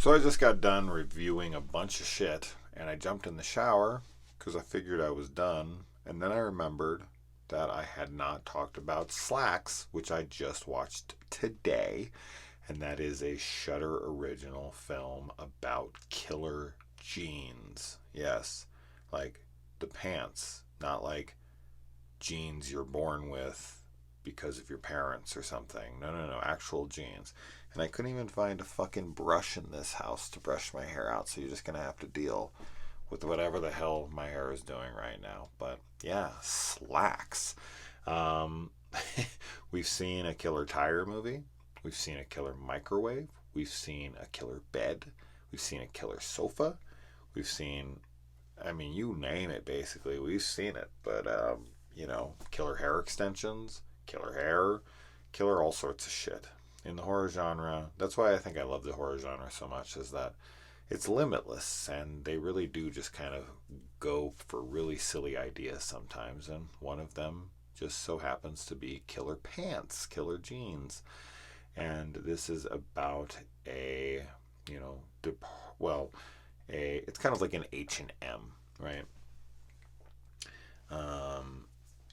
So I just got done reviewing a bunch of shit, and I jumped in the shower because I figured I was done, and then I remembered that I had not talked about Slaxx, which I just watched today, and that is a Shudder original film about killer jeans. Yes, like the pants, not like genes you're born with because of your parents or something. No, no, no, actual jeans. And I couldn't even find a fucking brush in this house to brush my hair out, so you're just gonna have to deal with whatever the hell my hair is doing right now. But yeah, Slaxx. Um, we've seen a killer tire movie. We've seen a killer microwave. We've seen a killer bed. We've seen a killer sofa. We've seen, I mean, you name it, basically. We've seen it. But, killer hair extensions, killer hair, killer all sorts of shit. In the horror genre, that's why I think I love the horror genre so much, is that it's limitless and they really do just kind of go for really silly ideas sometimes. And one of them just so happens to be killer pants, killer jeans. And this is about a, you know, well, it's kind of like an H&M, right? And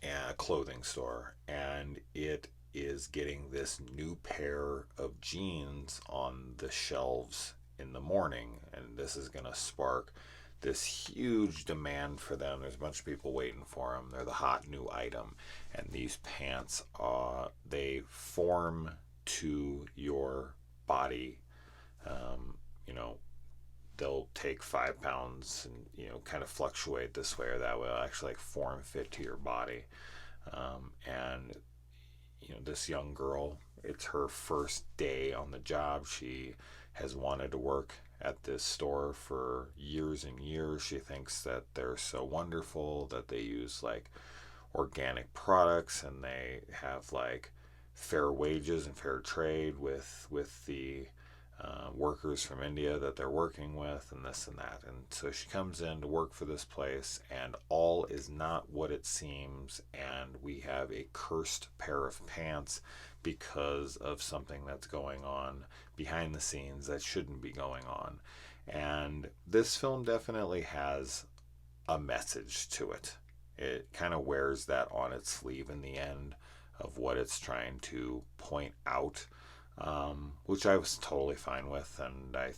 a clothing store, and it is getting this new pair of jeans on the shelves in the morning, and this is going to spark this huge demand for them. There's a bunch of people waiting for them. They're the hot new item, and these pants, they form to your body. Um, you know, they'll take 5 pounds and kind of fluctuate this way or that way. They'll actually like form fit to your body. And this young girl, it's her first day on the job. She has wanted to work at this store for years and years. She thinks that they're so wonderful, that they use like organic products and they have like fair wages and fair trade with the workers from India that they're working with, and this and that. And so she comes in to work for this place, and all is not what it seems. And we have a cursed pair of pants because of something that's going on behind the scenes that shouldn't be going on. And this film definitely has a message to it. It kind of wears that on its sleeve in the end of what it's trying to point out, which I was totally fine with and I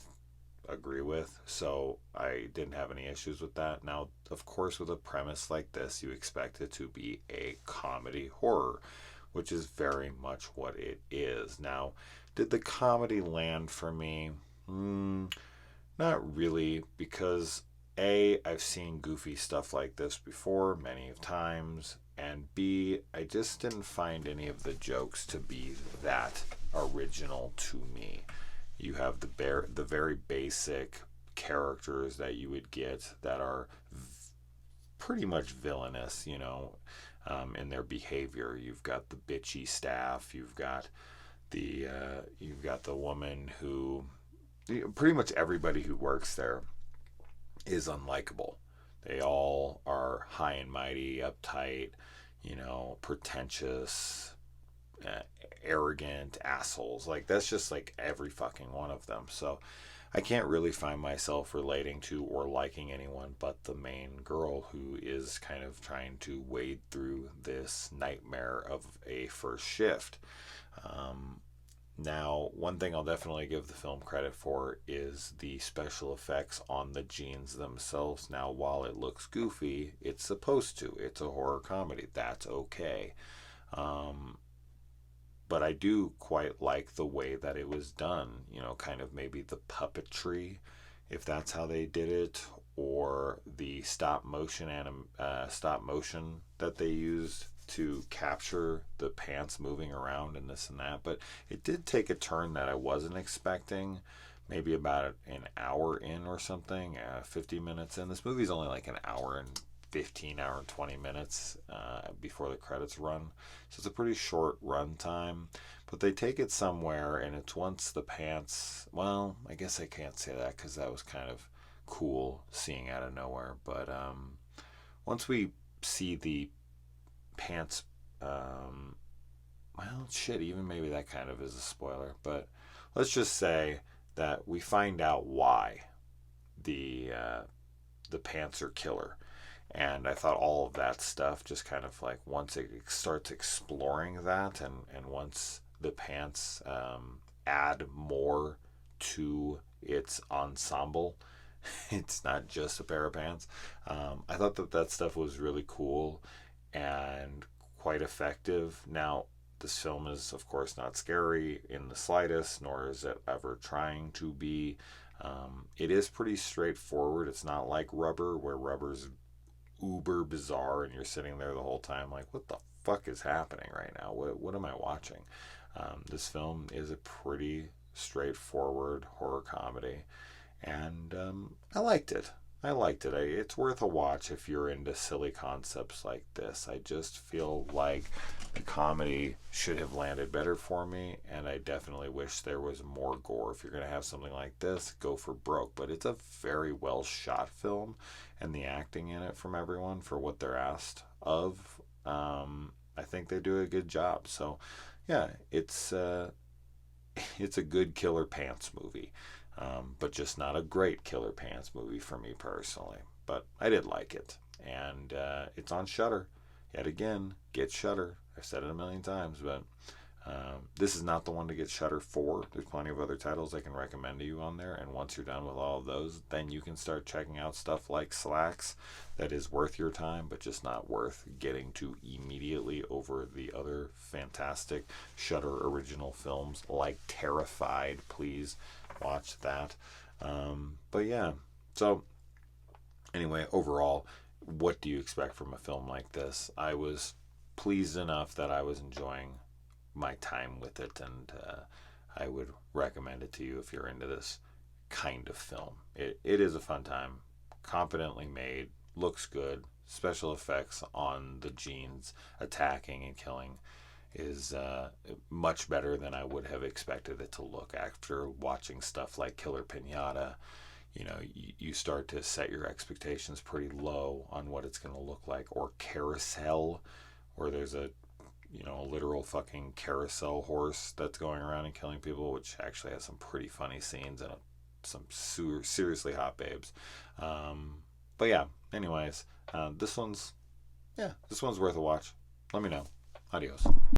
agree with. So I didn't have any issues with that. Now, of course, with a premise like this, you expect it to be a comedy horror, which is very much what it is. Now, did the comedy land for me? Not really, because A, I've seen goofy stuff like this before many of times, and B, I just didn't find any of the jokes to be that original to me. You have the very basic characters that you would get that are pretty much villainous, in their behavior. You've got the bitchy staff. You've got the woman who, pretty much everybody who works there is unlikable. They all are high and mighty, uptight, pretentious, uh, arrogant assholes. Like, that's just like every fucking one of them. So I can't really find myself relating to or liking anyone but the main girl, who is kind of trying to wade through this nightmare of a first shift. Now, one thing I'll definitely give the film credit for is the special effects on the jeans themselves. Now, while it looks goofy, it's supposed to. It's a horror comedy. That's okay. Um, but I do quite like the way that it was done. Kind of maybe the puppetry, if that's how they did it, or the stop motion that they used to capture the pants moving around and this and that. But it did take a turn that I wasn't expecting. Maybe about an hour in or something, 50 minutes in. This movie's only like an hour and 15, hour and 20 minutes before the credits run. So it's a pretty short run time. But they take it somewhere, and it's once the pants, well, I guess I can't say that because that was kind of cool seeing out of nowhere. But once we see the pants, well, shit, even maybe that kind of is a spoiler. But let's just say that we find out why the the pants are killer. And I thought all of that stuff just kind of like once it starts exploring that, and once the pants add more to its ensemble, it's not just a pair of pants. I thought that that stuff was really cool and quite effective. Now, this film is, of course, not scary in the slightest, nor is it ever trying to be. It is pretty straightforward. It's not like Rubber, where Rubber's uber bizarre and you're sitting there the whole time like, what the fuck is happening right now? What am I watching? This film is a pretty straightforward horror comedy, and I liked it. I liked it. It's worth a watch if you're into silly concepts like this. I just feel like the comedy should have landed better for me, and I definitely wish there was more gore. If you're going to have something like this, go for broke. But it's a very well shot film, and the acting in it from everyone for what they're asked of, I think they do a good job. So, yeah, it's a good Killer Pants movie, but just not a great Killer Pants movie for me personally. But I did like it, and it's on Shudder. Yet again, get Shudder. I've said it a million times, but this is not the one to get Shudder for. There's plenty of other titles I can recommend to you on there, and once you're done with all of those, then you can start checking out stuff like Slaxx that is worth your time, but just not worth getting to immediately over the other fantastic Shudder original films like Terrified. Please watch that. But yeah, so anyway, overall, what do you expect from a film like this? I was pleased enough that I was enjoying my time with it, and I would recommend it to you if you're into this kind of film. It is a fun time, competently made, looks good. Special effects on the jeans attacking and killing is much better than I would have expected it to look after watching stuff like Killer Pinata. You start to set your expectations pretty low on what it's going to look like, or Carousel, where there's a literal fucking carousel horse that's going around and killing people, which actually has some pretty funny scenes and some seriously hot babes. But yeah, anyways, this one's worth a watch. Let me know. Adios.